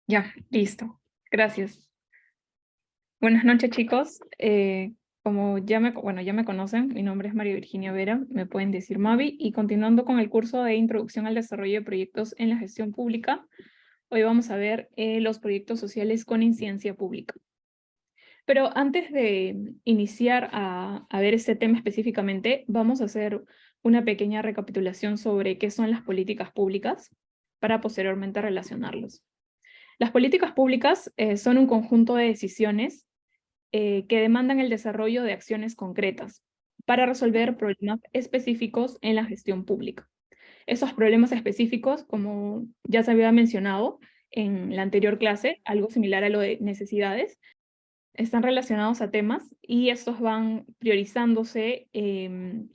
Ya, listo. Gracias. Buenas noches, chicos. Como ya me conocen, mi nombre es María Virginia Vera, me pueden decir Mavi, y continuando con el curso de Introducción al Desarrollo de Proyectos en la Gestión Pública, hoy vamos a ver los proyectos sociales con incidencia pública. Pero antes de iniciar a ver este tema específicamente, vamos a hacer una pequeña recapitulación sobre qué son las políticas públicas para posteriormente relacionarlos. Las políticas públicas son un conjunto de decisiones que demandan el desarrollo de acciones concretas para resolver problemas específicos en la gestión pública. Esos problemas específicos, como ya se había mencionado en la anterior clase, algo similar a lo de necesidades, están relacionados a temas y estos van priorizándose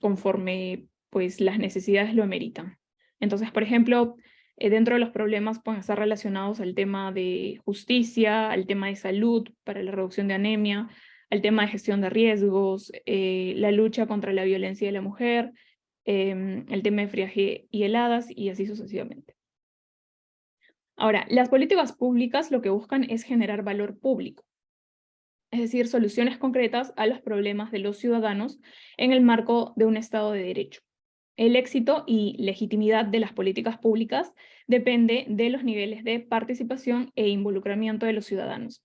conforme pues, las necesidades lo ameritan. Entonces, por ejemplo, dentro de los problemas pueden estar relacionados al tema de justicia, al tema de salud para la reducción de anemia, al tema de gestión de riesgos, la lucha contra la violencia de la mujer, el tema de friaje y heladas y así sucesivamente. Ahora, las políticas públicas lo que buscan es generar valor público, es decir, soluciones concretas a los problemas de los ciudadanos en el marco de un Estado de Derecho. El éxito y legitimidad de las políticas públicas depende de los niveles de participación e involucramiento de los ciudadanos.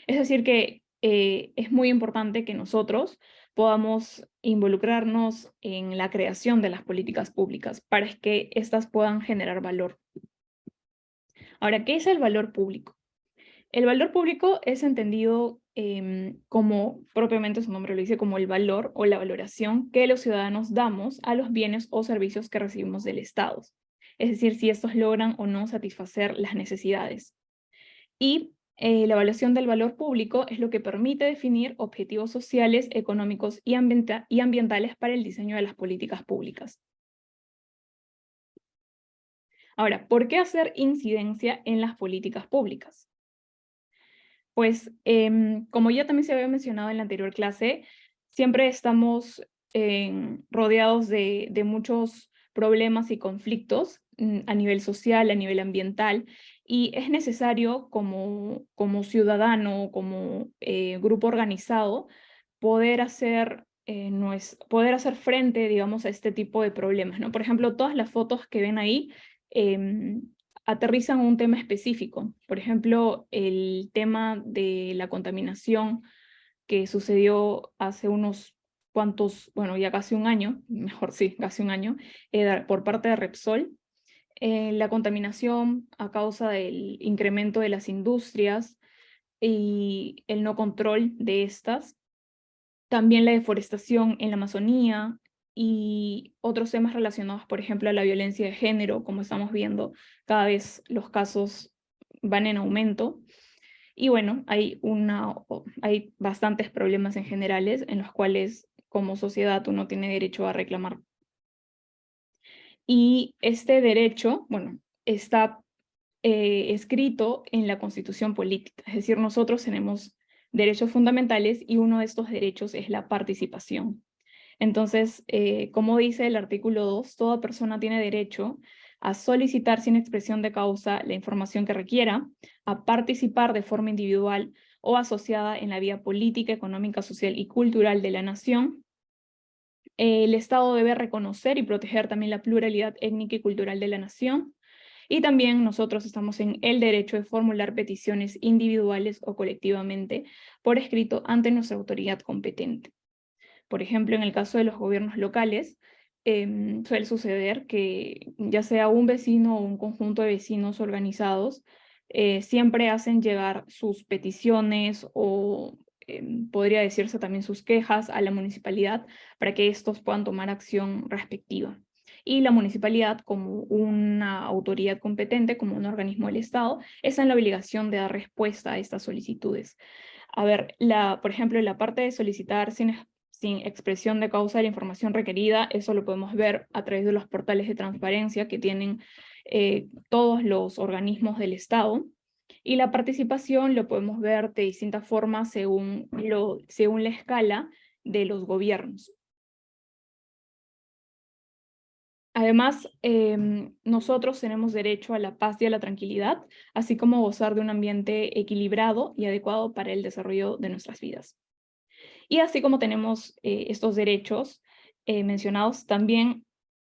Es decir, que es muy importante que nosotros podamos involucrarnos en la creación de las políticas públicas para que éstas puedan generar valor. Ahora, ¿qué es el valor público? El valor público es entendido como, propiamente su nombre lo dice, como el valor o la valoración que los ciudadanos damos a los bienes o servicios que recibimos del Estado. Es decir, si estos logran o no satisfacer las necesidades. Y la evaluación del valor público es lo que permite definir objetivos sociales, económicos y ambientales para el diseño de las políticas públicas. Ahora, ¿por qué hacer incidencia en las políticas públicas? Pues, como ya también se había mencionado en la anterior clase, siempre estamos rodeados de muchos problemas y conflictos a nivel social, a nivel ambiental, y es necesario como ciudadano, como grupo organizado, poder hacer, poder hacer frente, digamos, a este tipo de problemas, ¿no? Por ejemplo, todas las fotos que ven ahí em, aterrizan un tema específico. Por ejemplo, el tema de la contaminación que sucedió hace unos cuantos, bueno, ya casi un año, mejor sí, casi un año, por parte de Repsol. La contaminación a causa del incremento de las industrias y el no control de estas. También la deforestación en la Amazonía y otros temas relacionados, por ejemplo, a la violencia de género, como estamos viendo, cada vez los casos van en aumento. Y bueno, hay bastantes problemas en generales en los cuales como sociedad uno tiene derecho a reclamar. Y este derecho, bueno, está escrito en la Constitución Política, es decir, nosotros tenemos derechos fundamentales y uno de estos derechos es la participación. Entonces, como dice el artículo 2, toda persona tiene derecho a solicitar sin expresión de causa la información que requiera, a participar de forma individual o asociada en la vida política, económica, social y cultural de la nación. El Estado debe reconocer y proteger también la pluralidad étnica y cultural de la nación. Y también nosotros estamos en el derecho de formular peticiones individuales o colectivamente por escrito ante nuestra autoridad competente. Por ejemplo, en el caso de los gobiernos locales, suele suceder que ya sea un vecino o un conjunto de vecinos organizados, siempre hacen llegar sus peticiones o podría decirse también sus quejas a la municipalidad para que estos puedan tomar acción respectiva. Y la municipalidad, como una autoridad competente, como un organismo del Estado, está en la obligación de dar respuesta a estas solicitudes. A ver, por ejemplo, la parte de solicitar sin expresión de causa de la información requerida, eso lo podemos ver a través de los portales de transparencia que tienen todos los organismos del Estado. Y la participación lo podemos ver de distintas formas según la escala de los gobiernos. Además, nosotros tenemos derecho a la paz y a la tranquilidad, así como gozar de un ambiente equilibrado y adecuado para el desarrollo de nuestras vidas. Y así como tenemos estos derechos mencionados, también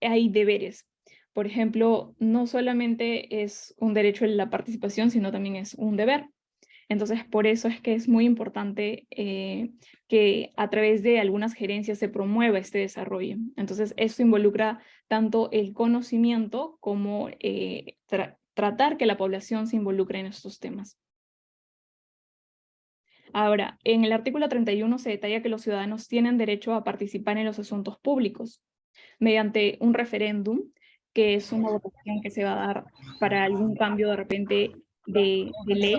hay deberes. Por ejemplo, no solamente es un derecho en la participación, sino también es un deber. Entonces, por eso es que es muy importante que a través de algunas gerencias se promueva este desarrollo. Entonces, esto involucra tanto el conocimiento como tratar que la población se involucre en estos temas. Ahora, en el artículo 31 se detalla que los ciudadanos tienen derecho a participar en los asuntos públicos mediante un referéndum, que es una votación que se va a dar para algún cambio de repente de ley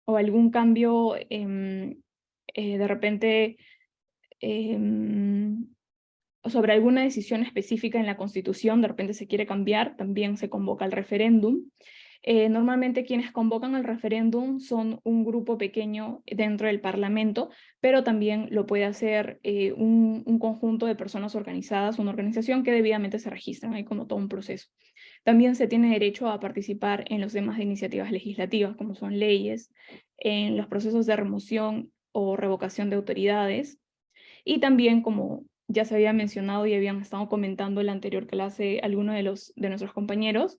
o algún cambio de repente sobre alguna decisión específica en la Constitución, de repente se quiere cambiar, también se convoca el referéndum. Normalmente quienes convocan el referéndum son un grupo pequeño dentro del Parlamento, pero también lo puede hacer un conjunto de personas organizadas, una organización que debidamente se registran, hay como todo un proceso. También se tiene derecho a participar en los temas de iniciativas legislativas, como son leyes, en los procesos de remoción o revocación de autoridades, y también, como ya se había mencionado y habían estado comentando en la anterior clase algunos de nuestros compañeros,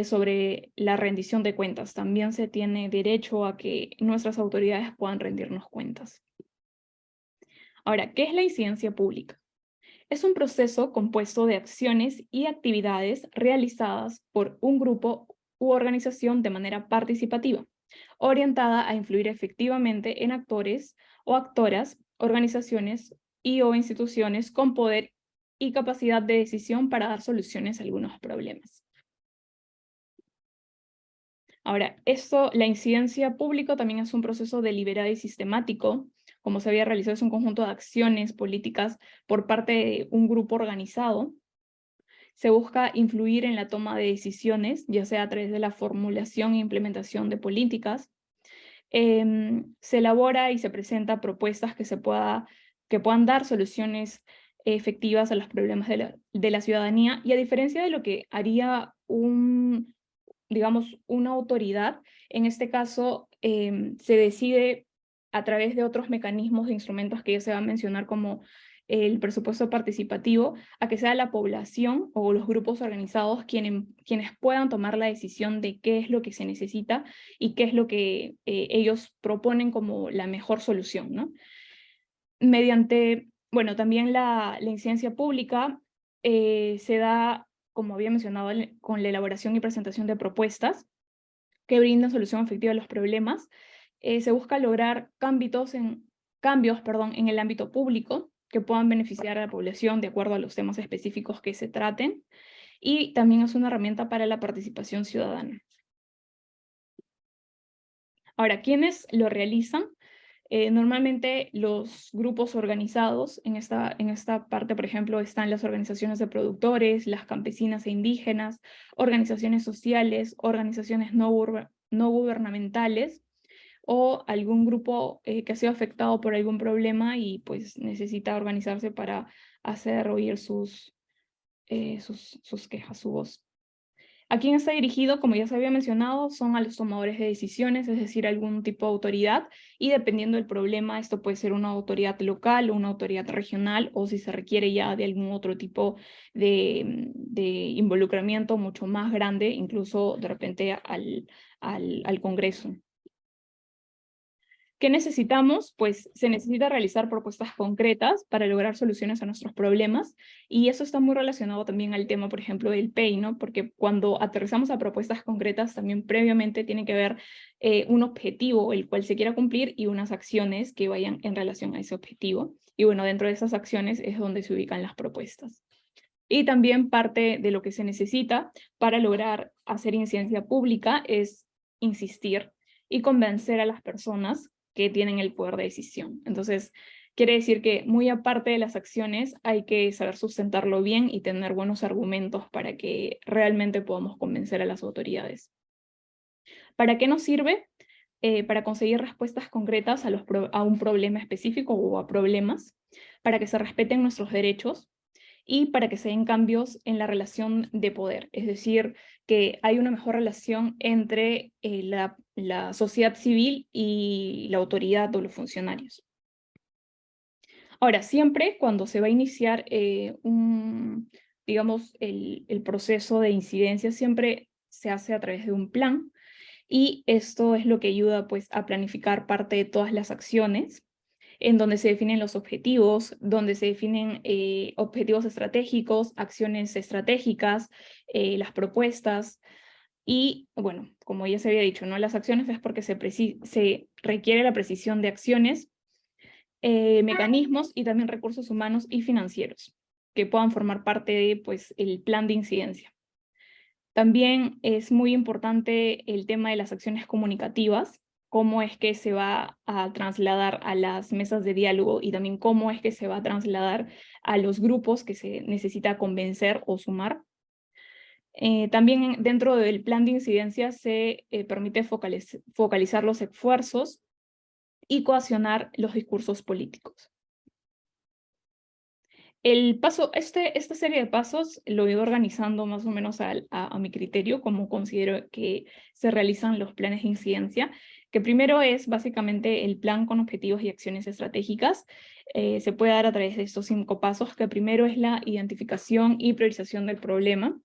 sobre la rendición de cuentas. También se tiene derecho a que nuestras autoridades puedan rendirnos cuentas. Ahora, ¿qué es la incidencia pública? Es un proceso compuesto de acciones y actividades realizadas por un grupo u organización de manera participativa, orientada a influir efectivamente en actores o actoras, organizaciones y o instituciones con poder y capacidad de decisión para dar soluciones a algunos problemas. Ahora, la incidencia pública también es un proceso deliberado y sistemático, como se había realizado, es un conjunto de acciones políticas por parte de un grupo organizado. Se busca influir en la toma de decisiones, ya sea a través de la formulación e implementación de políticas. Se elabora y se presenta propuestas que puedan dar soluciones efectivas a los problemas de la ciudadanía, y a diferencia de lo que haría digamos, una autoridad, en este caso se decide a través de otros mecanismos de instrumentos que ya se va a mencionar, como el presupuesto participativo, a que sea la población o los grupos organizados quienes puedan tomar la decisión de qué es lo que se necesita y qué es lo que ellos proponen como la mejor solución, ¿no? Mediante, bueno, también la incidencia pública se da, como había mencionado, con la elaboración y presentación de propuestas que brindan solución efectiva a los problemas. Se busca lograr cambios, en el ámbito público que puedan beneficiar a la población de acuerdo a los temas específicos que se traten, y también es una herramienta para la participación ciudadana. Ahora, ¿quiénes lo realizan? Normalmente los grupos organizados, en esta parte, por ejemplo, están las organizaciones de productores, las campesinas e indígenas, organizaciones sociales, organizaciones no gubernamentales, o algún grupo que ha sido afectado por algún problema y pues necesita organizarse para hacer oír sus quejas, su voz. ¿A quién está dirigido? Como ya se había mencionado, son a los tomadores de decisiones, es decir, algún tipo de autoridad, y dependiendo del problema, esto puede ser una autoridad local o una autoridad regional, o si se requiere ya de algún otro tipo de involucramiento mucho más grande, incluso de repente al Congreso. ¿Qué necesitamos? Pues se necesita realizar propuestas concretas para lograr soluciones a nuestros problemas, y eso está muy relacionado también al tema, por ejemplo, del PEI, ¿no? Porque cuando aterrizamos a propuestas concretas, también previamente tiene que haber un objetivo el cual se quiera cumplir y unas acciones que vayan en relación a ese objetivo. Y bueno, dentro de esas acciones es donde se ubican las propuestas. Y también parte de lo que se necesita para lograr hacer incidencia pública es insistir y convencer a las personas que tienen el poder de decisión. Entonces, quiere decir que muy aparte de las acciones, hay que saber sustentarlo bien y tener buenos argumentos para que realmente podamos convencer a las autoridades. ¿Para qué nos sirve? Para conseguir respuestas concretas a un problema específico o a problemas, para que se respeten nuestros derechos, y para que se den cambios en la relación de poder, es decir, que hay una mejor relación entre la sociedad civil y la autoridad o los funcionarios. Ahora, siempre cuando se va a iniciar digamos, el proceso de incidencia, siempre se hace a través de un plan, y esto es lo que ayuda pues a planificar parte de todas las acciones, en donde se definen los objetivos, donde se definen objetivos estratégicos, acciones estratégicas, las propuestas, y bueno, como ya se había dicho, ¿no? Las acciones es porque se requiere la precisión de acciones, mecanismos y también recursos humanos y financieros que puedan formar parte de pues, el plan de incidencia. También es muy importante el tema de las acciones comunicativas, cómo es que se va a trasladar a las mesas de diálogo y también cómo es que se va a trasladar a los grupos que se necesita convencer o sumar. También dentro del plan de incidencia se permite focalizar los esfuerzos y coaccionar los discursos políticos. Esta serie de pasos lo he ido organizando más o menos a mi criterio, como considero que se realizan los planes de incidencia, que primero es básicamente el plan con objetivos y acciones estratégicas. Se puede dar a través de estos 5 pasos, que primero es la identificación y priorización del problema.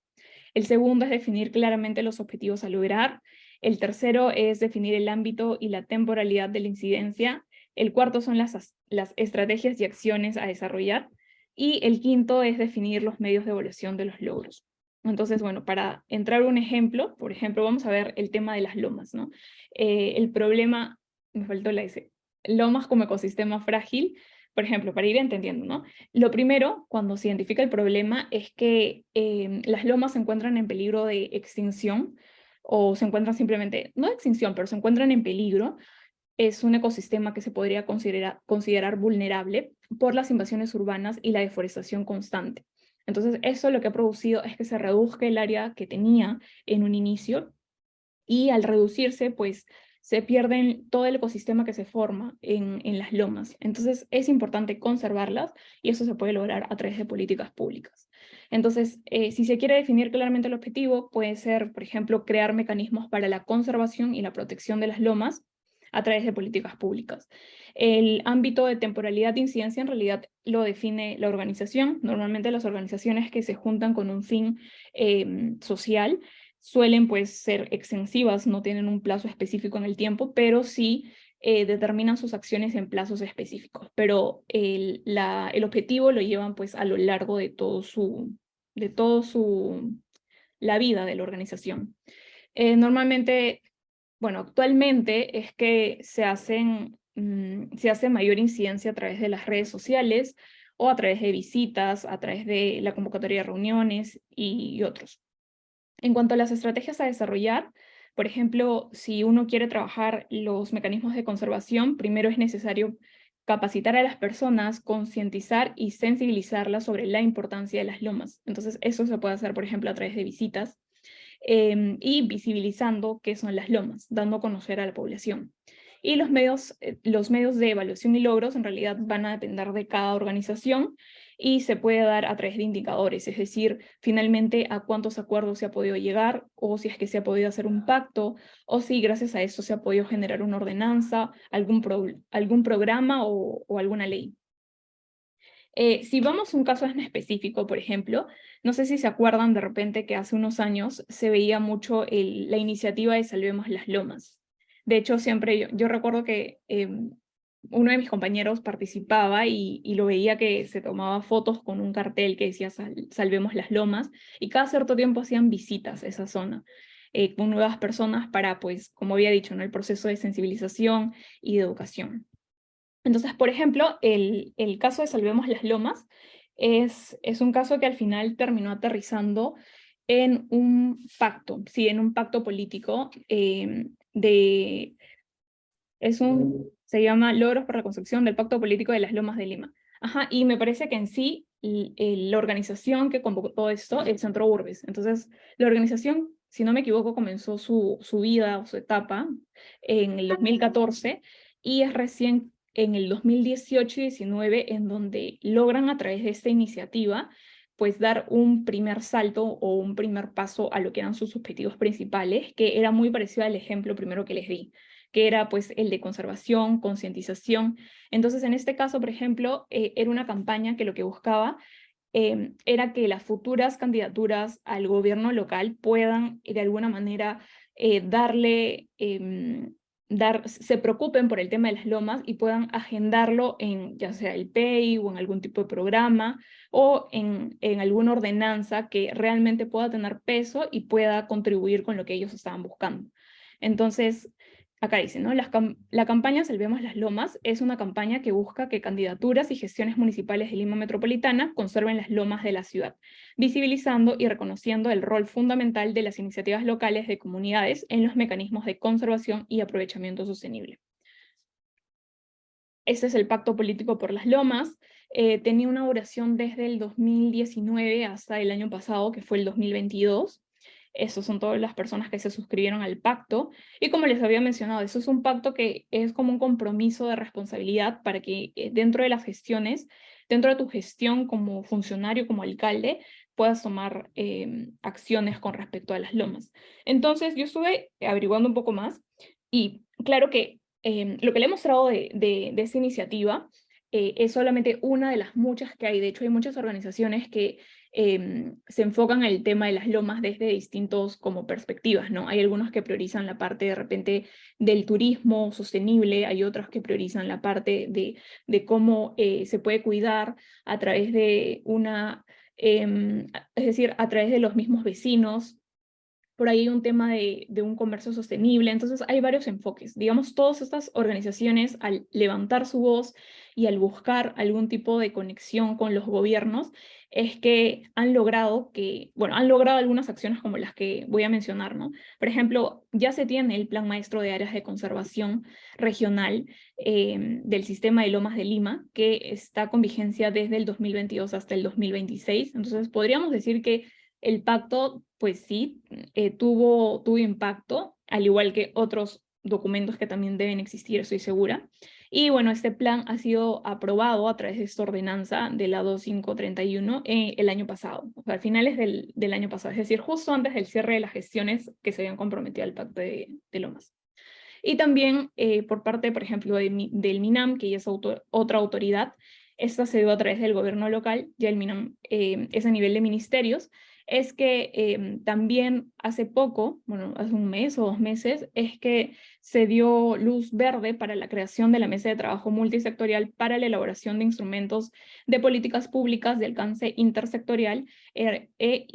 El segundo es definir claramente los objetivos a lograr. El tercero es definir el ámbito y la temporalidad de la incidencia. El cuarto son las estrategias y acciones a desarrollar. Y el quinto es definir los medios de evaluación de los logros. Entonces, bueno, para entrar un ejemplo, por ejemplo, vamos a ver el tema de las lomas, ¿no? El problema, me faltó la S, lomas como ecosistema frágil, por ejemplo, para ir entendiendo, ¿no? Lo primero, cuando se identifica el problema, es que las lomas se encuentran en peligro de extinción, o se encuentran simplemente, no de extinción, pero se encuentran en peligro. Es un ecosistema que se podría considerar vulnerable por las invasiones urbanas y la deforestación constante. Entonces, eso lo que ha producido es que se reduzca el área que tenía en un inicio, y al reducirse, pues, se pierde todo el ecosistema que se forma en las lomas. Entonces, es importante conservarlas, y eso se puede lograr a través de políticas públicas. Entonces, si se quiere definir claramente el objetivo, puede ser, por ejemplo, crear mecanismos para la conservación y la protección de las lomas a través de políticas públicas. El ámbito de temporalidad de incidencia en realidad lo define la organización. Normalmente las organizaciones que se juntan con un fin social suelen pues ser extensivas, no tienen un plazo específico en el tiempo, pero sí determinan sus acciones en plazos específicos. Pero el objetivo lo llevan pues a lo largo de la vida de la organización. Normalmente, bueno, actualmente es que se hace mayor incidencia a través de las redes sociales, o a través de visitas, a través de la convocatoria de reuniones y otros. En cuanto a las estrategias a desarrollar, por ejemplo, si uno quiere trabajar los mecanismos de conservación, primero es necesario capacitar a las personas, concientizar y sensibilizarlas sobre la importancia de las lomas. Entonces, eso se puede hacer, por ejemplo, a través de visitas, y visibilizando qué son las lomas, dando a conocer a la población. Y los medios de evaluación y logros en realidad van a depender de cada organización, y se puede dar a través de indicadores, es decir, finalmente a cuántos acuerdos se ha podido llegar, o si es que se ha podido hacer un pacto, o si gracias a eso se ha podido generar una ordenanza, algún programa o alguna ley. Si vamos a un caso en específico, por ejemplo, no sé si se acuerdan de repente que hace unos años se veía mucho la iniciativa de Salvemos las Lomas. De hecho, siempre yo recuerdo que uno de mis compañeros participaba y lo veía que se tomaba fotos con un cartel que decía Salvemos las Lomas, y cada cierto tiempo hacían visitas a esa zona con nuevas personas para, pues, como había dicho, ¿no?, el proceso de sensibilización y de educación. Entonces, por ejemplo, el caso de Salvemos las Lomas es un caso que al final terminó aterrizando en un pacto, sí, en un pacto político se llama Logros por la Construcción del Pacto Político de las Lomas de Lima. Ajá, y me parece que en sí la organización que convocó todo esto es Centro Urbes. Entonces, la organización, si no me equivoco, comenzó su vida o su etapa en el 2014, y es recién en el 2018 y 19 en donde logran, a través de esta iniciativa, pues dar un primer salto o un primer paso a lo que eran sus objetivos principales, que era muy parecido al ejemplo primero que les di, que era pues el de conservación, concientización. Entonces, en este caso, por ejemplo, era una campaña que lo que buscaba era que las futuras candidaturas al gobierno local puedan de alguna manera se preocupen por el tema de las lomas y puedan agendarlo en ya sea el PEI o en algún tipo de programa o en alguna ordenanza que realmente pueda tener peso y pueda contribuir con lo que ellos estaban buscando. Entonces, acá dice, ¿no? La campaña Salvemos las Lomas es una campaña que busca que candidaturas y gestiones municipales de Lima Metropolitana conserven las lomas de la ciudad, visibilizando y reconociendo el rol fundamental de las iniciativas locales de comunidades en los mecanismos de conservación y aprovechamiento sostenible. Este es el Pacto Político por las Lomas. Tenía una duración desde el 2019 hasta el año pasado, que fue el 2022. Esas son todas las personas que se suscribieron al pacto. Y como les había mencionado, eso es un pacto que es como un compromiso de responsabilidad para que dentro de las gestiones, dentro de tu gestión como funcionario, como alcalde, puedas tomar acciones con respecto a las lomas. Entonces, yo estuve averiguando un poco más y claro que lo que le he mostrado de esta iniciativa es solamente una de las muchas que hay. De hecho, hay muchas organizaciones que se enfocan en el tema de las lomas desde distintos como perspectivas, ¿no? Hay algunos que priorizan la parte de repente del turismo sostenible, hay otros que priorizan la parte de cómo se puede cuidar a través de es decir, a través de los mismos vecinos. Por ahí hay un tema de un comercio sostenible, entonces hay varios enfoques. Digamos, todas estas organizaciones al levantar su voz y al buscar algún tipo de conexión con los gobiernos, es que han logrado han logrado algunas acciones como las que voy a mencionar, ¿no? Por ejemplo, ya se tiene el Plan Maestro de Áreas de Conservación Regional del Sistema de Lomas de Lima, que está con vigencia desde el 2022 hasta el 2026. Entonces, podríamos decir que el pacto, pues sí, tuvo impacto, al igual que otros documentos que también deben existir, estoy segura. Y bueno, este plan ha sido aprobado a través de esta ordenanza de la 2531 el año pasado, o sea, a finales del año pasado, es decir, justo antes del cierre de las gestiones que se habían comprometido al pacto de Lomas. Y también por parte, por ejemplo, del MINAM, que ya es otra autoridad, esta se dio a través del gobierno local, ya el MINAM es a nivel de ministerios, es que también hace poco, bueno, hace un mes o 2 meses, es que se dio luz verde para la creación de la mesa de trabajo multisectorial para la elaboración de instrumentos de políticas públicas de alcance intersectorial e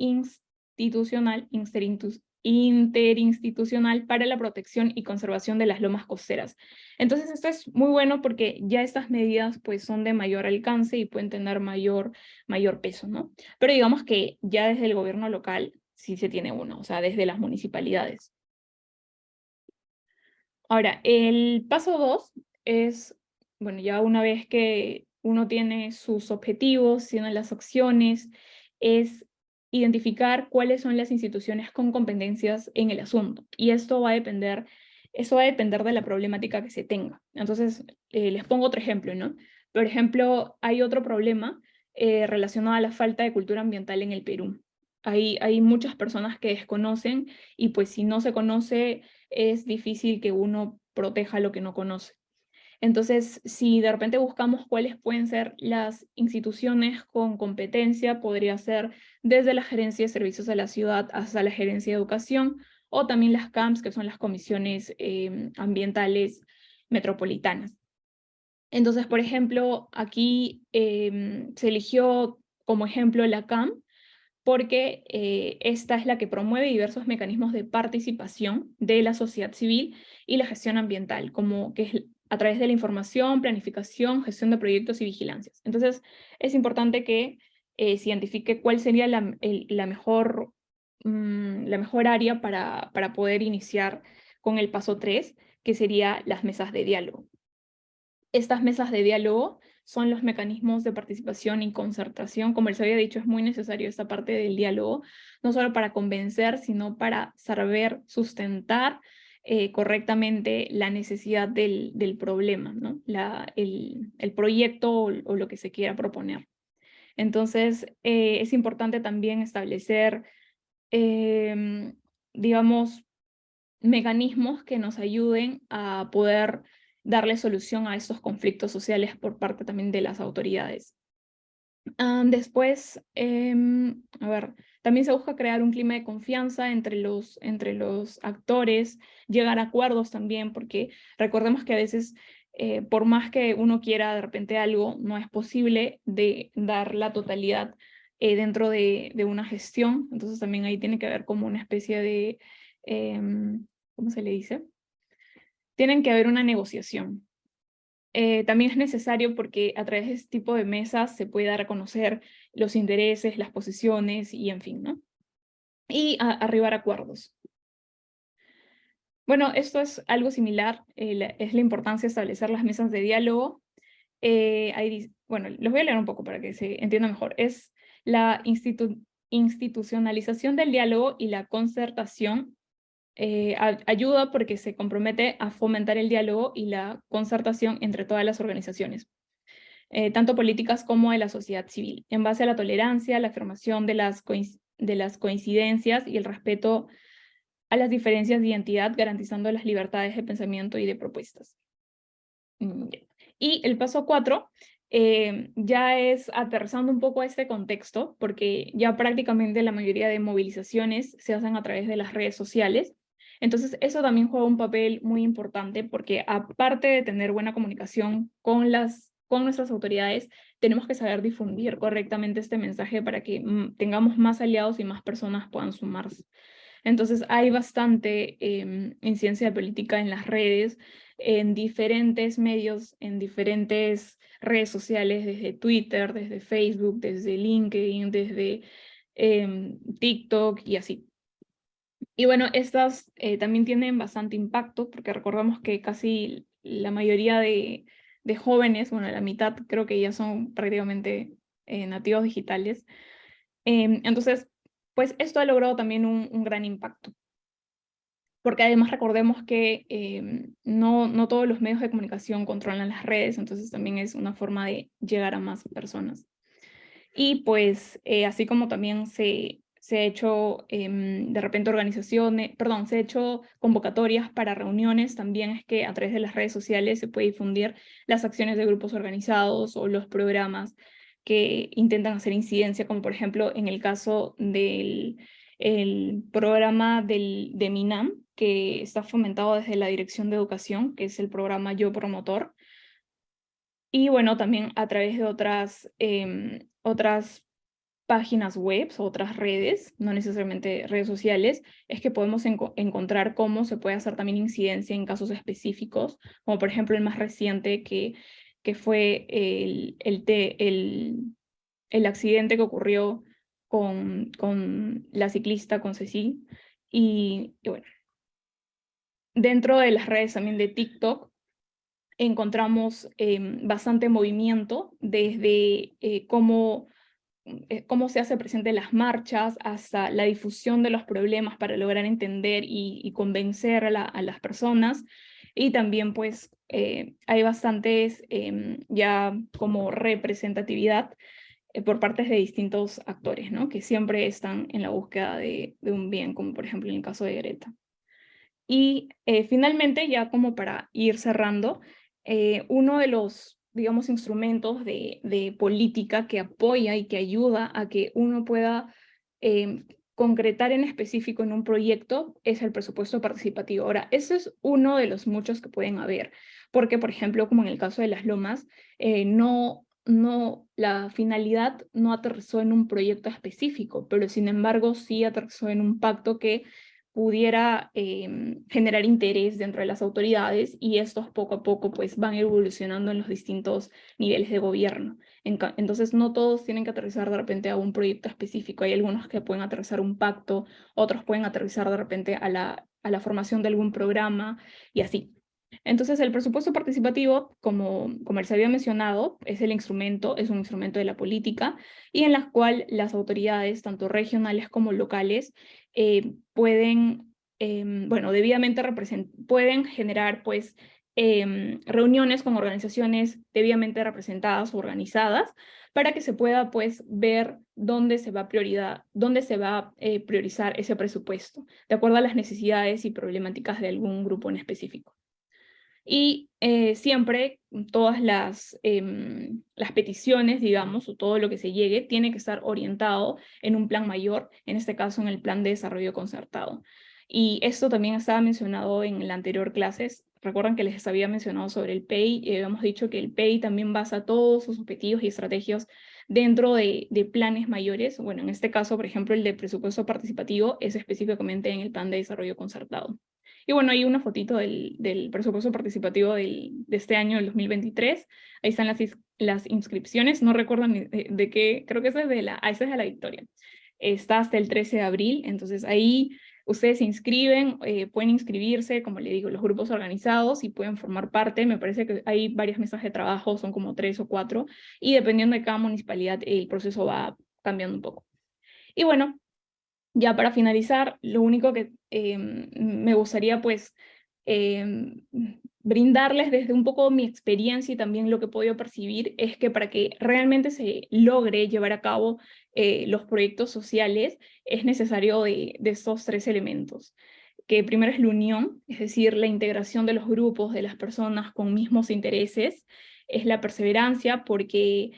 interinstitucional para la protección y conservación de las lomas costeras. Entonces esto es muy bueno porque ya estas medidas pues son de mayor alcance y pueden tener mayor peso, ¿no? Pero digamos que ya desde el gobierno local sí se tiene uno, o sea, desde las municipalidades. Ahora, el paso 2 es, bueno, ya una vez que uno tiene sus objetivos, tiene las acciones, es identificar cuáles son las instituciones con competencias en el asunto. Y eso va a depender de la problemática que se tenga. Entonces, les pongo otro ejemplo, ¿no? Por ejemplo, hay otro problema relacionado a la falta de cultura ambiental en el Perú. Hay muchas personas que desconocen y pues si no se conoce es difícil que uno proteja lo que no conoce. Entonces, si de repente buscamos cuáles pueden ser las instituciones con competencia, podría ser desde la Gerencia de Servicios de la Ciudad hasta la Gerencia de Educación, o también las CAMS, que son las comisiones ambientales metropolitanas. Entonces, por ejemplo, aquí se eligió como ejemplo la CAM, porque esta es la que promueve diversos mecanismos de participación de la sociedad civil y la gestión ambiental, como que es a través de la información, planificación, gestión de proyectos y vigilancias. Entonces, es importante que se identifique cuál sería la mejor área para poder iniciar con el paso 3, que sería las mesas de diálogo. Estas mesas de diálogo son los mecanismos de participación y concertación. Como les había dicho, es muy necesario esta parte del diálogo, no solo para convencer, sino para saber sustentar correctamente la necesidad del problema, ¿no? El proyecto o lo que se quiera proponer. Entonces, es importante también establecer, digamos, mecanismos que nos ayuden a poder darle solución a estos conflictos sociales por parte también de las autoridades. Después, a ver, también se busca crear un clima de confianza entre los actores, llegar a acuerdos también, porque recordemos que a veces, por más que uno quiera de repente algo, no es posible de dar la totalidad dentro de una gestión. Entonces también ahí tiene que haber como una especie de, ¿cómo se le dice? Tienen que haber una negociación. También es necesario porque a través de este tipo de mesas se puede dar a conocer los intereses, las posiciones y en fin, ¿no? Y arribar a acuerdos. Bueno, esto es algo similar, es la importancia de establecer las mesas de diálogo. Bueno, los voy a leer un poco para que se entienda mejor. Es la institucionalización del diálogo y la concertación. Ayuda porque se compromete a fomentar el diálogo y la concertación entre todas las organizaciones, tanto políticas como de la sociedad civil, en base a la tolerancia, la afirmación de las coincidencias y el respeto a las diferencias de identidad, garantizando las libertades de pensamiento y de propuestas. Ya. Y el paso 4 ya es aterrizando un poco a este contexto, porque ya prácticamente la mayoría de movilizaciones se hacen a través de las redes sociales. Entonces, eso también juega un papel muy importante, porque aparte de tener buena comunicación con nuestras autoridades, tenemos que saber difundir correctamente este mensaje para que tengamos más aliados y más personas puedan sumarse. Entonces, hay bastante incidencia política en las redes, en diferentes medios, en diferentes redes sociales, desde Twitter, desde Facebook, desde LinkedIn, desde TikTok y así. Y bueno, estas también tienen bastante impacto, porque recordamos que casi la mayoría de jóvenes, bueno, la mitad creo que ya son prácticamente nativos digitales. Entonces, pues esto ha logrado también un gran impacto. Porque además recordemos que no todos los medios de comunicación controlan las redes, entonces también es una forma de llegar a más personas. Y pues así como también se ha hecho de repente se ha hecho convocatorias para reuniones, también es que a través de las redes sociales se puede difundir las acciones de grupos organizados o los programas que intentan hacer incidencia, como por ejemplo en el caso del el programa de MINAM, que está fomentado desde la Dirección de Educación, que es el programa Yo Promotor. Y bueno, también a través de otras páginas web o otras redes, no necesariamente redes sociales, es que podemos encontrar cómo se puede hacer también incidencia en casos específicos, como por ejemplo el más reciente que fue el accidente que ocurrió con la ciclista, con Ceci. Y bueno, dentro de las redes también de TikTok, encontramos bastante movimiento desde cómo se hace presente en las marchas hasta la difusión de los problemas para lograr entender y convencer a las personas. Y también pues hay bastantes ya como representatividad por partes de distintos actores, ¿no? Que siempre están en la búsqueda de un bien, como por ejemplo en el caso de Greta. Y finalmente, ya como para ir cerrando, uno de los, digamos, instrumentos de política que apoya y que ayuda a que uno pueda concretar en específico en un proyecto es el presupuesto participativo. Ahora, ese es uno de los muchos que pueden haber, porque, por ejemplo, como en el caso de Las Lomas, la finalidad no aterrizó en un proyecto específico, pero sin embargo sí aterrizó en un pacto que pudiera generar interés dentro de las autoridades, y estos poco a poco pues van evolucionando en los distintos niveles de gobierno. Entonces no todos tienen que aterrizar de repente a un proyecto específico, hay algunos que pueden aterrizar un pacto, otros pueden aterrizar de repente a la formación de algún programa y así. Entonces el presupuesto participativo, como les había mencionado, es un instrumento de la política, y en la cual las autoridades, tanto regionales como locales, pueden, bueno, debidamente pueden generar pues reuniones con organizaciones debidamente representadas o organizadas para que se pueda pues ver dónde se va a priorizar ese presupuesto, de acuerdo a las necesidades y problemáticas de algún grupo en específico. Y siempre todas las peticiones, digamos, o todo lo que se llegue, tiene que estar orientado en un plan mayor, en este caso en el plan de desarrollo concertado. Y esto también estaba mencionado en la anterior clases. Recuerdan que les había mencionado sobre el PEI, y habíamos dicho que el PEI también basa todos sus objetivos y estrategias dentro de planes mayores. Bueno, en este caso, por ejemplo, el de presupuesto participativo es específicamente en el plan de desarrollo concertado. Y bueno, hay una fotito del presupuesto participativo de este año, del 2023. Ahí están las inscripciones. No recuerdo de qué, creo que esa es esa es de la Victoria. Está hasta el 13 de abril, entonces ahí ustedes se inscriben, pueden inscribirse, como le digo, los grupos organizados y pueden formar parte. Me parece que hay varias mesas de trabajo, son como 3 o 4, y dependiendo de cada municipalidad el proceso va cambiando un poco. Y bueno, ya para finalizar, lo único que me gustaría pues brindarles desde un poco mi experiencia y también lo que he podido percibir es que para que realmente se logre llevar a cabo los proyectos sociales es necesario de estos 3 elementos, que primero es la unión, es decir, la integración de los grupos, de las personas con mismos intereses, es la perseverancia, porque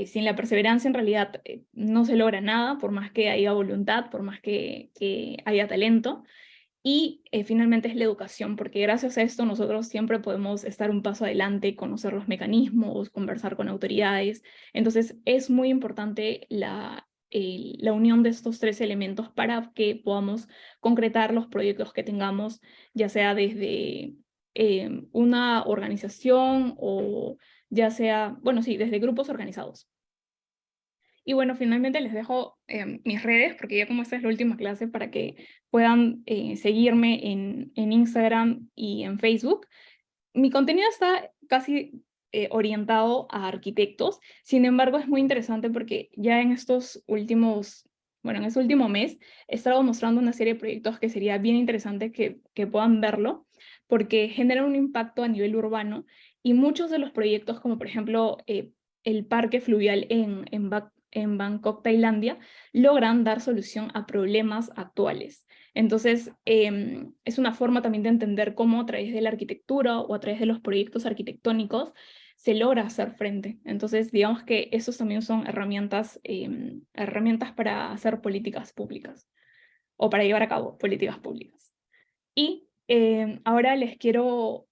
sin la perseverancia en realidad no se logra nada, por más que haya voluntad, por más que haya talento. Y finalmente es la educación, porque gracias a esto nosotros siempre podemos estar un paso adelante, conocer los mecanismos, conversar con autoridades. Entonces es muy importante la unión de estos 3 elementos para que podamos concretar los proyectos que tengamos, ya sea desde una organización o ya sea, bueno, sí, desde grupos organizados. Y bueno, finalmente les dejo mis redes, porque ya como esta es la última clase, para que puedan seguirme en Instagram y en Facebook. Mi contenido está casi orientado a arquitectos, sin embargo es muy interesante porque ya en estos últimos, bueno, en este último mes he estado mostrando una serie de proyectos que sería bien interesante que puedan verlo, porque generan un impacto a nivel urbano y muchos de los proyectos, como por ejemplo el parque fluvial en Bangkok, Tailandia, logran dar solución a problemas actuales. Entonces, es una forma también de entender cómo a través de la arquitectura o a través de los proyectos arquitectónicos se logra hacer frente. Entonces, digamos que esos también son herramientas para hacer políticas públicas o para llevar a cabo políticas públicas. Y ahora quiero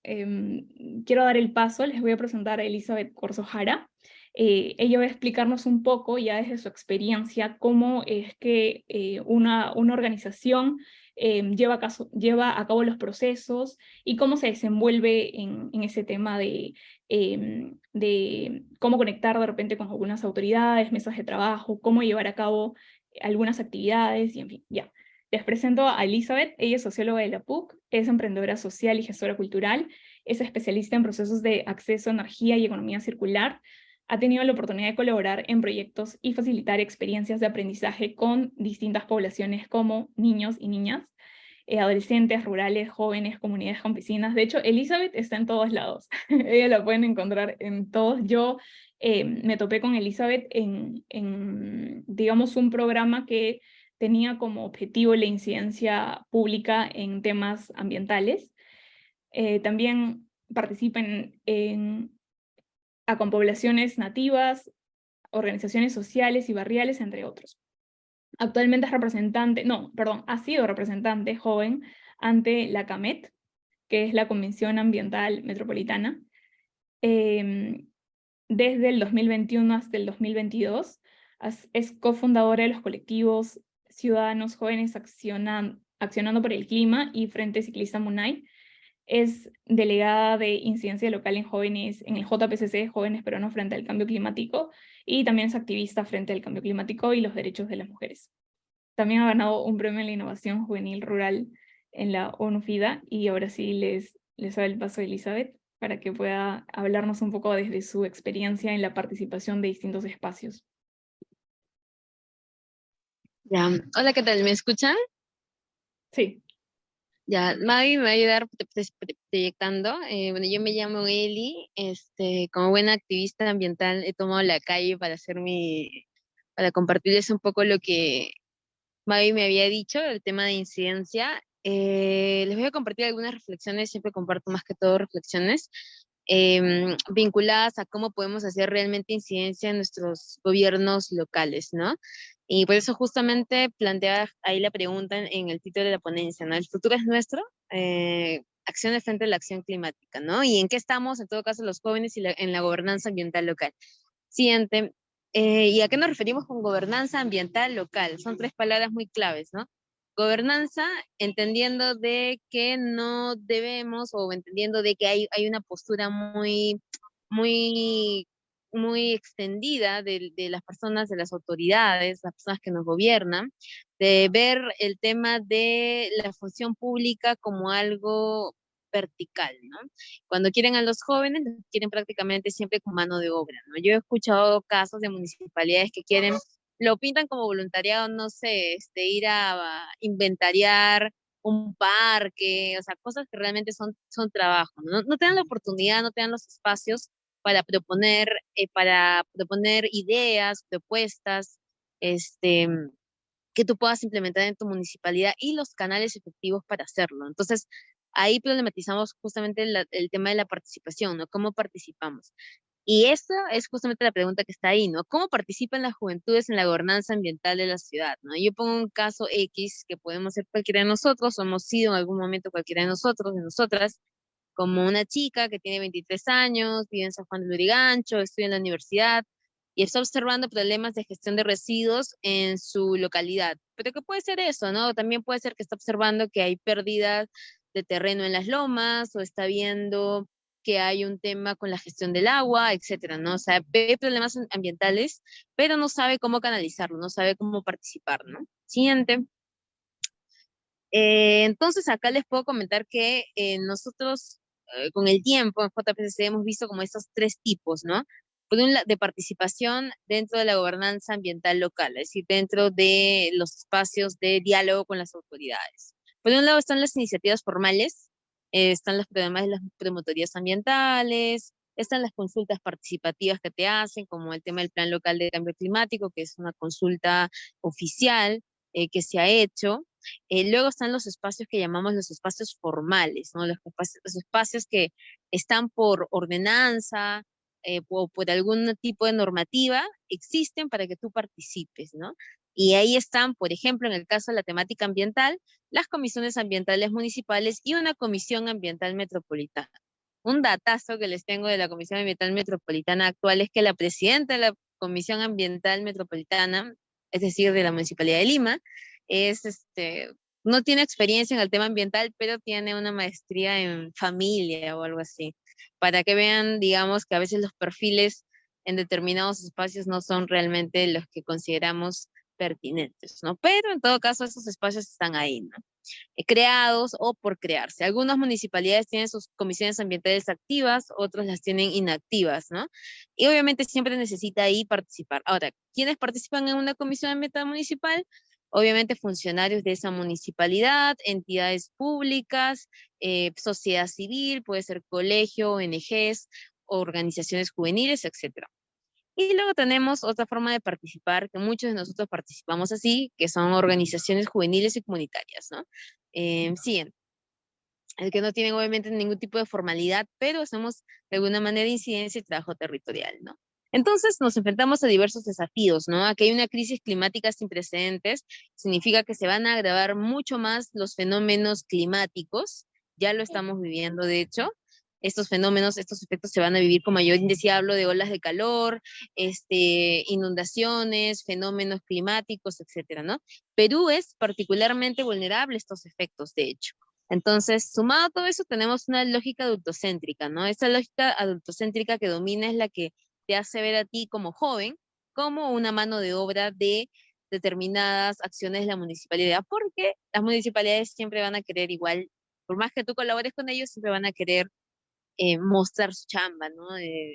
dar el paso, les voy a presentar a Elizabeth Corzo Jara. Ella va a explicarnos un poco, ya desde su experiencia, cómo es que una organización lleva a cabo los procesos y cómo se desenvuelve en ese tema de cómo conectar de repente con algunas autoridades, mesas de trabajo, cómo llevar a cabo algunas actividades y en fin, ya. Les presento a Elizabeth, ella es socióloga de la PUC, es emprendedora social y gestora cultural, es especialista en procesos de acceso a energía y economía circular, ha tenido la oportunidad de colaborar en proyectos y facilitar experiencias de aprendizaje con distintas poblaciones como niños y niñas, adolescentes, rurales, jóvenes, comunidades campesinas. De hecho, Elizabeth está en todos lados, ella la pueden encontrar en todos. Yo me topé con Elizabeth digamos, un programa que tenía como objetivo la incidencia pública en temas ambientales. También participan con poblaciones nativas, organizaciones sociales y barriales, entre otros. Actualmente es ha sido representante joven ante la CAMET, que es la Convención Ambiental Metropolitana, desde el 2021 hasta el 2022. Es cofundadora de los colectivos Ciudadanos Jóvenes Accionando por el Clima y Frente Ciclista MUNAI. Es delegada de incidencia local en jóvenes, en el JPCC, Jóvenes Peruanos frente al Cambio Climático, y también es activista frente al cambio climático y los derechos de las mujeres. También ha ganado un premio en la innovación juvenil rural en la ONU-FIDA, y ahora sí les doy el paso a Elizabeth para que pueda hablarnos un poco desde su experiencia en la participación de distintos espacios. Ya. Hola, ¿qué tal? ¿Me escuchan? Sí. Ya, Mavi me va a ayudar proyectando. Bueno, yo me llamo Eli, como buena activista ambiental he tomado la calle para para compartirles un poco lo que Mavi me había dicho, el tema de incidencia. Les voy a compartir algunas reflexiones, siempre comparto más que todo reflexiones vinculadas a cómo podemos hacer realmente incidencia en nuestros gobiernos locales, ¿no? Y por eso justamente planteaba ahí la pregunta en el título de la ponencia, ¿no? El futuro es nuestro, acciones frente a la acción climática, ¿no? Y en qué estamos, en todo caso, los jóvenes y en la gobernanza ambiental local. Siguiente, ¿y a qué nos referimos con gobernanza ambiental local? Son tres palabras muy claves, ¿no? Gobernanza, entendiendo de que no debemos, o entendiendo de que hay una postura muy, muy extendida de las personas, de las autoridades, las personas que nos gobiernan, de ver el tema de la función pública como algo vertical, ¿no? Cuando quieren a los jóvenes, los quieren prácticamente siempre con mano de obra, ¿no? Yo he escuchado casos de municipalidades que quieren, lo pintan como voluntariado, no sé, ir a inventariar un parque, o sea, cosas que realmente son trabajo, ¿no? No te dan la oportunidad, no te dan los espacios para proponer ideas, propuestas, este, que tú puedas implementar en tu municipalidad y los canales efectivos para hacerlo. Entonces, ahí problematizamos justamente el tema de la participación, ¿no? ¿Cómo participamos? Y esa es justamente la pregunta que está ahí, ¿no? ¿Cómo participan las juventudes en la gobernanza ambiental de la ciudad, ¿no? Yo pongo un caso X que podemos ser cualquiera de nosotros, o hemos sido en algún momento cualquiera de nosotros, de nosotras, como una chica que tiene 23 años, vive en San Juan de Lurigancho, estudia en la universidad y está observando problemas de gestión de residuos en su localidad. Pero ¿qué puede ser eso, no? También puede ser que está observando que hay pérdidas de terreno en las lomas o está viendo que hay un tema con la gestión del agua, etcétera, ¿no? O sea, ve problemas ambientales, pero no sabe cómo canalizarlo, no sabe cómo participar, ¿no? Siguiente. Entonces acá les puedo comentar que nosotros con el tiempo en JPCC hemos visto como estos tres tipos, ¿no? Por un lado, de participación dentro de la gobernanza ambiental local, es decir, dentro de los espacios de diálogo con las autoridades. Por un lado están las iniciativas formales, están los programas de las promotorías ambientales, están las consultas participativas que te hacen, como el tema del Plan Local de Cambio Climático, que es una consulta oficial que se ha hecho. Luego están los espacios que llamamos los espacios formales, ¿no? Los espacios que están por ordenanza o por algún tipo de normativa, existen para que tú participes, ¿no? Y ahí están, por ejemplo, en el caso de la temática ambiental, las comisiones ambientales municipales y una comisión ambiental metropolitana. Un datazo que les tengo de la Comisión Ambiental Metropolitana actual es que la presidenta de la Comisión Ambiental Metropolitana, es decir, de la Municipalidad de Lima, es no tiene experiencia en el tema ambiental, pero tiene una maestría en familia o algo así, para que vean, digamos, que a veces los perfiles en determinados espacios no son realmente los que consideramos pertinentes, ¿no? Pero en todo caso, esos espacios están ahí, ¿no? Creados o por crearse. Algunas municipalidades tienen sus comisiones ambientales activas, otros las tienen inactivas, ¿no? Y obviamente siempre necesita ahí participar. Ahora, ¿quiénes participan en una comisión ambiental municipal? Obviamente funcionarios de esa municipalidad, entidades públicas, sociedad civil, puede ser colegio, ONGs, organizaciones juveniles, etcétera. Y luego tenemos otra forma de participar, que muchos de nosotros participamos así, que son organizaciones juveniles y comunitarias, ¿no? Siguen, el que no tienen obviamente ningún tipo de formalidad, pero hacemos de alguna manera incidencia y trabajo territorial, ¿no? Entonces nos enfrentamos a diversos desafíos, ¿no? Aquí hay una crisis climática sin precedentes, significa que se van a agravar mucho más los fenómenos climáticos, ya lo estamos viviendo de hecho, estos fenómenos, estos efectos se van a vivir con mayor intensidad, hablo de olas de calor, inundaciones, fenómenos climáticos, etcétera, ¿no? Perú es particularmente vulnerable a estos efectos, de hecho. Entonces, sumado a todo eso, tenemos una lógica adultocéntrica, ¿no? Esta lógica adultocéntrica que domina es la que te hace ver a ti como joven como una mano de obra de determinadas acciones de la municipalidad, porque las municipalidades siempre van a querer igual, por más que tú colabores con ellos, siempre van a querer mostrar su chamba, ¿no?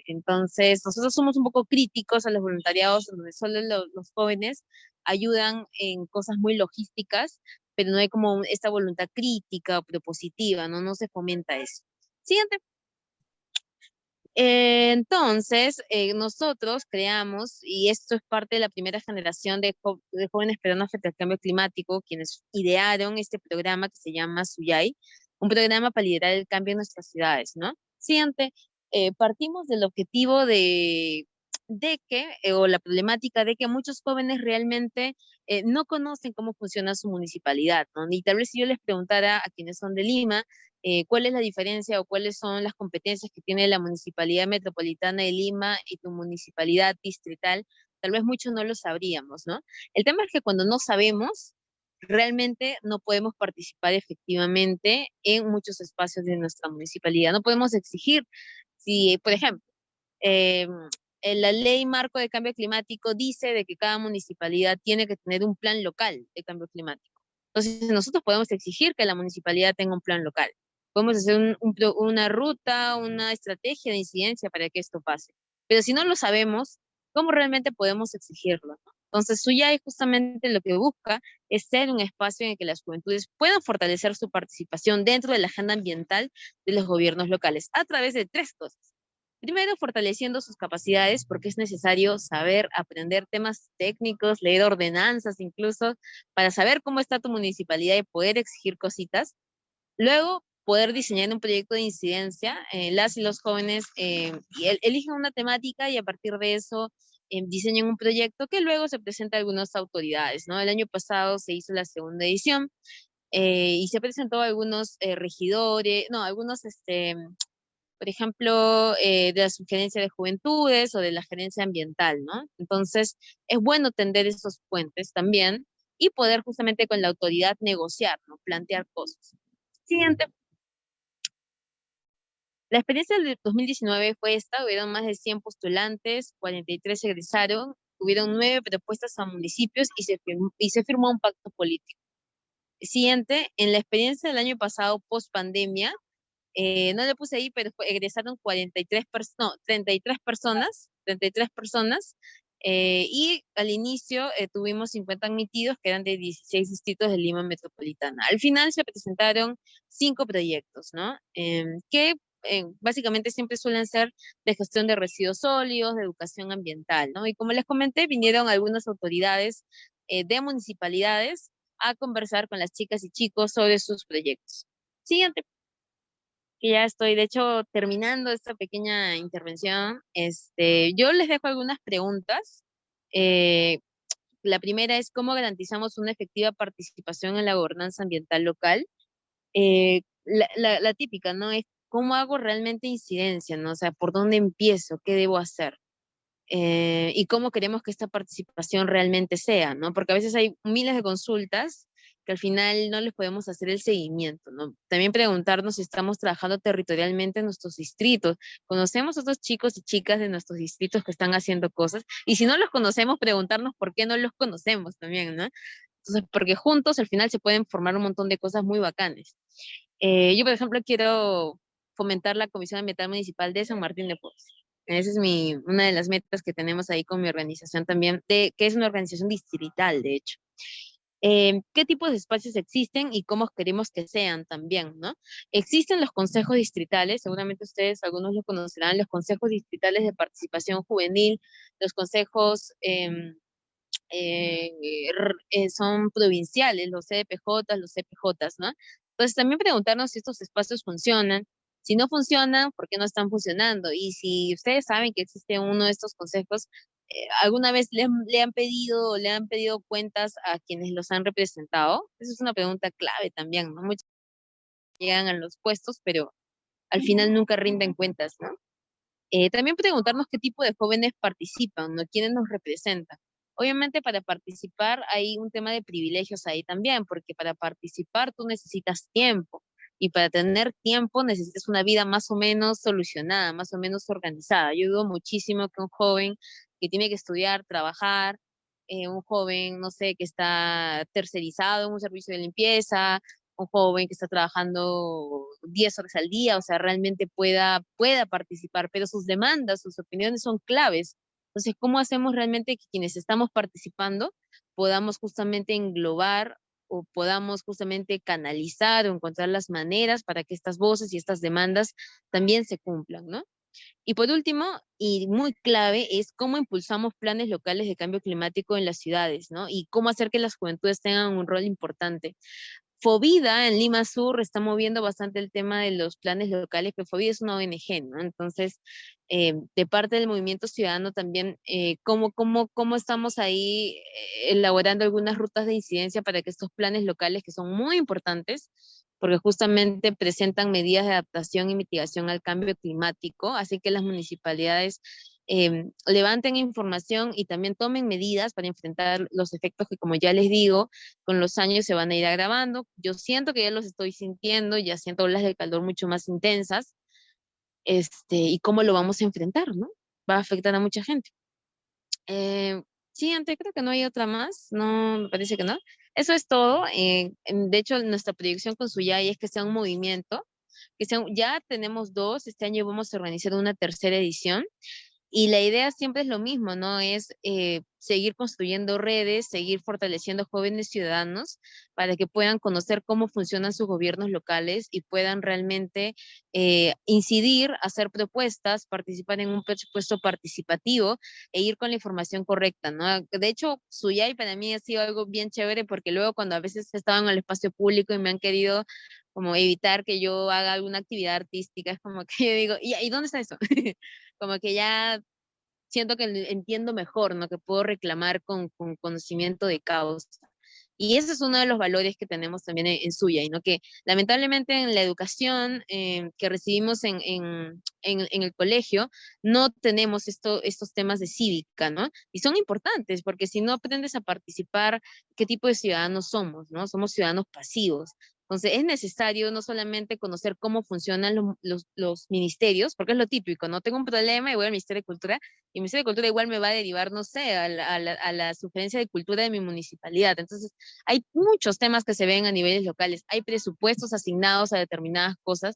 Entonces, nosotros somos un poco críticos a los voluntariados, donde solo los jóvenes ayudan en cosas muy logísticas, pero no hay como esta voluntad crítica o propositiva, ¿no? No se fomenta eso. Siguiente. Entonces, nosotros creamos, y esto es parte de la primera generación de jóvenes peruanos frente al cambio climático, quienes idearon este programa que se llama Suyai, un programa para liderar el cambio en nuestras ciudades, ¿no? Siguiente, partimos del objetivo de que, o la problemática de que muchos jóvenes realmente no conocen cómo funciona su municipalidad, ¿no? Y tal vez si yo les preguntara a quienes son de Lima, cuál es la diferencia o cuáles son las competencias que tiene la Municipalidad Metropolitana de Lima y tu municipalidad distrital, tal vez muchos no lo sabríamos, ¿no? El tema es que cuando no sabemos, realmente no podemos participar efectivamente en muchos espacios de nuestra municipalidad. No podemos exigir, si, por ejemplo, eh, en la ley marco de cambio climático dice de que cada municipalidad tiene que tener un plan local de cambio climático. Entonces, nosotros podemos exigir que la municipalidad tenga un plan local. Podemos hacer una ruta, una estrategia de incidencia para que esto pase. Pero si no lo sabemos, ¿cómo realmente podemos exigirlo? Entonces, Suyai justamente lo que busca es ser un espacio en el que las juventudes puedan fortalecer su participación dentro de la agenda ambiental de los gobiernos locales a través de tres cosas. Primero, fortaleciendo sus capacidades, porque es necesario saber aprender temas técnicos, leer ordenanzas incluso, para saber cómo está tu municipalidad y poder exigir cositas. Luego, poder diseñar un proyecto de incidencia. Las y los jóvenes eligen una temática y a partir de eso diseñan un proyecto que luego se presenta a algunas autoridades, ¿no? El año pasado se hizo la segunda edición y se presentó a algunos regidores, no, algunos por ejemplo, de la sugerencia de juventudes o de la gerencia ambiental, ¿no? Entonces, es bueno tender esos puentes también y poder justamente con la autoridad negociar, ¿no? Plantear cosas. Siguiente. La experiencia del 2019 fue esta, hubieron más de 100 postulantes, 43 egresaron, hubieron 9 propuestas a municipios y se firmó un pacto político. Siguiente, en la experiencia del año pasado, post pandemia, no le puse ahí, pero egresaron 43 no, 33 personas, 33 personas, y al inicio tuvimos 50 admitidos, que eran de 16 distritos de Lima Metropolitana. Al final se presentaron 5 proyectos, ¿no? Que básicamente siempre suelen ser de gestión de residuos sólidos, de educación ambiental, ¿no? Y como les comenté, vinieron algunas autoridades de municipalidades a conversar con las chicas y chicos sobre sus proyectos. Siguiente, que ya estoy, de hecho, terminando esta pequeña intervención. Yo les dejo algunas preguntas. Eh, la primera es, ¿cómo garantizamos una efectiva participación en la gobernanza ambiental local? La típica, ¿no? Es, ¿cómo hago realmente incidencia, no? O sea, ¿por dónde empiezo? ¿Qué debo hacer? Y cómo queremos que esta participación realmente sea, ¿no? Porque a veces hay miles de consultas que al final no les podemos hacer el seguimiento, ¿no? También preguntarnos si estamos trabajando territorialmente en nuestros distritos. ¿Conocemos a otros chicos y chicas de nuestros distritos que están haciendo cosas? Y si no los conocemos, preguntarnos por qué no los conocemos también, ¿no? Entonces, porque juntos al final se pueden formar un montón de cosas muy bacanes. Yo, por ejemplo, quiero fomentar la Comisión Ambiental Municipal de San Martín de Porres. Esa es una de las metas que tenemos ahí con mi organización también, que es una organización distrital, de hecho. ¿Qué tipos de espacios existen y cómo queremos que sean también, ¿no? Existen los consejos distritales, seguramente ustedes, algunos lo conocerán, los consejos distritales de participación juvenil, los consejos son provinciales, los CDPJ, los CPJ, ¿no? Entonces también preguntarnos si estos espacios funcionan, si no funcionan, ¿por qué no están funcionando? Y si ustedes saben que existe uno de estos consejos, ¿alguna vez le han pedido o le han pedido cuentas a quienes los han representado? Esa es una pregunta clave también, ¿no? Muchos llegan a los puestos, pero al final nunca rinden cuentas, ¿no? También preguntarnos qué tipo de jóvenes participan, ¿no? ¿Quiénes nos representan? Obviamente para participar hay un tema de privilegios ahí también, porque para participar tú necesitas tiempo y para tener tiempo necesitas una vida más o menos solucionada, más o menos organizada. Yo dudo muchísimo que un joven que tiene que estudiar, trabajar, un joven, no sé, que está tercerizado en un servicio de limpieza, un joven que está trabajando 10 horas al día, o sea, realmente pueda participar, pero sus demandas, sus opiniones son claves. Entonces, ¿cómo hacemos realmente que quienes estamos participando podamos justamente englobar o podamos justamente canalizar o encontrar las maneras para que estas voces y estas demandas también se cumplan, ¿no? Y por último, y muy clave, es cómo impulsamos planes locales de cambio climático en las ciudades, ¿no? Y cómo hacer que las juventudes tengan un rol importante. Fovida en Lima Sur está moviendo bastante el tema de los planes locales, pero Fovida es una ONG, ¿no? Entonces, de parte del movimiento ciudadano también, ¿cómo estamos ahí elaborando algunas rutas de incidencia para que estos planes locales, que son muy importantes, porque justamente presentan medidas de adaptación y mitigación al cambio climático, así que las municipalidades levanten información y también tomen medidas para enfrentar los efectos que, como ya les digo, con los años se van a ir agravando? Yo siento que ya los estoy sintiendo, ya siento olas de calor mucho más intensas, y cómo lo vamos a enfrentar, ¿no? Va a afectar a mucha gente. Sí, antes creo que no hay otra más, no, me parece que no. Eso es todo. De hecho, nuestra proyección con Suyai es que sea un movimiento, ya tenemos dos, este año vamos a organizar una tercera edición. Y la idea siempre es lo mismo, ¿no? Es seguir construyendo redes, seguir fortaleciendo jóvenes ciudadanos para que puedan conocer cómo funcionan sus gobiernos locales y puedan realmente incidir, hacer propuestas, participar en un presupuesto participativo e ir con la información correcta, ¿no? De hecho, Suyai para mí ha sido algo bien chévere porque luego cuando a veces he estado en el espacio público y me han querido como evitar que yo haga alguna actividad artística, es como que yo digo, ¿y dónde está eso? Como que ya siento que entiendo mejor, ¿no? Que puedo reclamar con conocimiento de causa. Y ese es uno de los valores que tenemos también en Suyai, ¿no? Que lamentablemente en la educación que recibimos en el colegio no tenemos estos temas de cívica, ¿no? Y son importantes porque si no aprendes a participar, ¿qué tipo de ciudadanos somos, no? Somos ciudadanos pasivos. Entonces, es necesario no solamente conocer cómo funcionan los ministerios, porque es lo típico, ¿no? Tengo un problema y voy al Ministerio de Cultura, y el Ministerio de Cultura igual me va a derivar, no sé, a la sugerencia de cultura de mi municipalidad. Entonces, hay muchos temas que se ven a niveles locales, hay presupuestos asignados a determinadas cosas.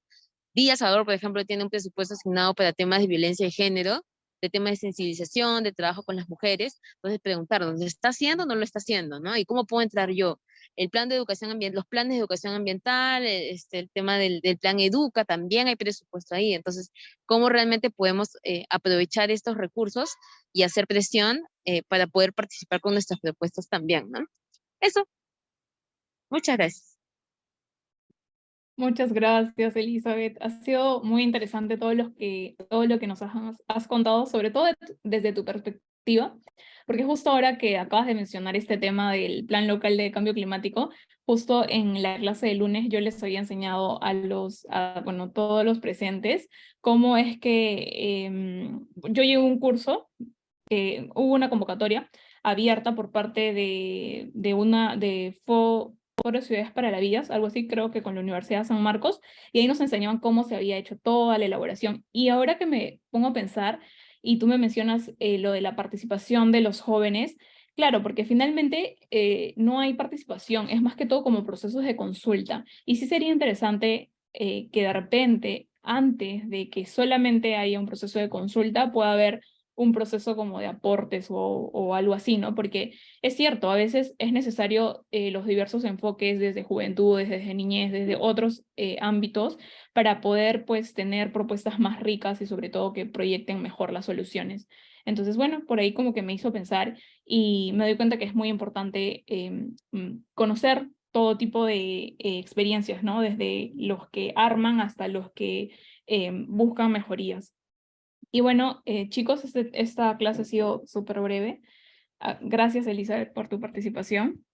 Villa Salvador, por ejemplo, tiene un presupuesto asignado para temas de violencia de género, de temas de sensibilización, de trabajo con las mujeres. Entonces, preguntarnos, ¿lo está haciendo o no lo está haciendo, no? ¿Y cómo puedo entrar yo? El plan de educación ambiental, los planes de educación ambiental, el tema del plan Educa, también hay presupuesto ahí. Entonces, ¿cómo realmente podemos aprovechar estos recursos y hacer presión para poder participar con nuestras propuestas también, ¿no? Eso, muchas gracias. Muchas gracias, Elizabeth. Ha sido muy interesante todo lo que nos has contado, sobre todo desde tu perspectiva, porque justo ahora que acabas de mencionar este tema del Plan Local de Cambio Climático, justo en la clase de lunes yo les había enseñado bueno, todos los presentes, cómo es que yo llevo un curso, hubo una convocatoria abierta por parte de Foro Ciudades para la Vida, algo así creo que con la Universidad de San Marcos, y ahí nos enseñaban cómo se había hecho toda la elaboración. Y ahora que me pongo a pensar, y tú me mencionas lo de la participación de los jóvenes, claro, porque finalmente no hay participación, es más que todo como procesos de consulta. Y sí sería interesante que de repente, antes de que solamente haya un proceso de consulta, pueda haber un proceso como de aportes o algo así, ¿no? Porque es cierto, a veces es necesario los diversos enfoques desde juventudes, desde niñez, desde otros ámbitos para poder pues tener propuestas más ricas y sobre todo que proyecten mejor las soluciones. Entonces, bueno, por ahí como que me hizo pensar y me doy cuenta que es muy importante conocer todo tipo de experiencias, ¿no? Desde los que arman hasta los que buscan mejorías. Y bueno, chicos, esta clase ha sido súper breve. Gracias, Elizabeth, por tu participación.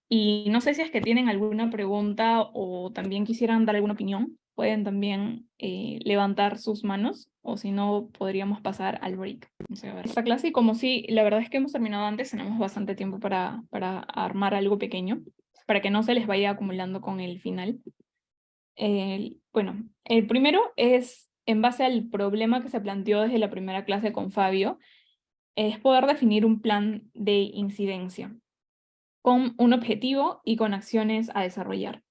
Y no sé si es que tienen alguna pregunta o también quisieran dar alguna opinión, pueden también levantar sus manos o si no, podríamos pasar al break. Vamos a ver. Esta clase, y como sí, la verdad es que hemos terminado antes, tenemos bastante tiempo para armar algo pequeño, para que no se les vaya acumulando con el final. Bueno, el primero es, en base al problema que se planteó desde la primera clase con Fabio, es poder definir un plan de incidencia con un objetivo y con acciones a desarrollar.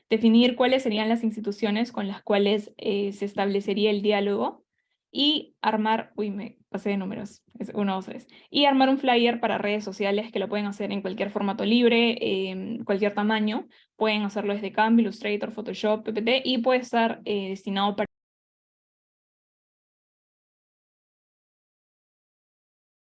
Definir cuáles serían las instituciones con las cuales se establecería el diálogo y armar, uy, me pasé de números, es 1, 2, 3, y armar un flyer para redes sociales que lo pueden hacer en cualquier formato libre, cualquier tamaño, pueden hacerlo desde Canva, Illustrator, Photoshop, PPT, y puede estar destinado para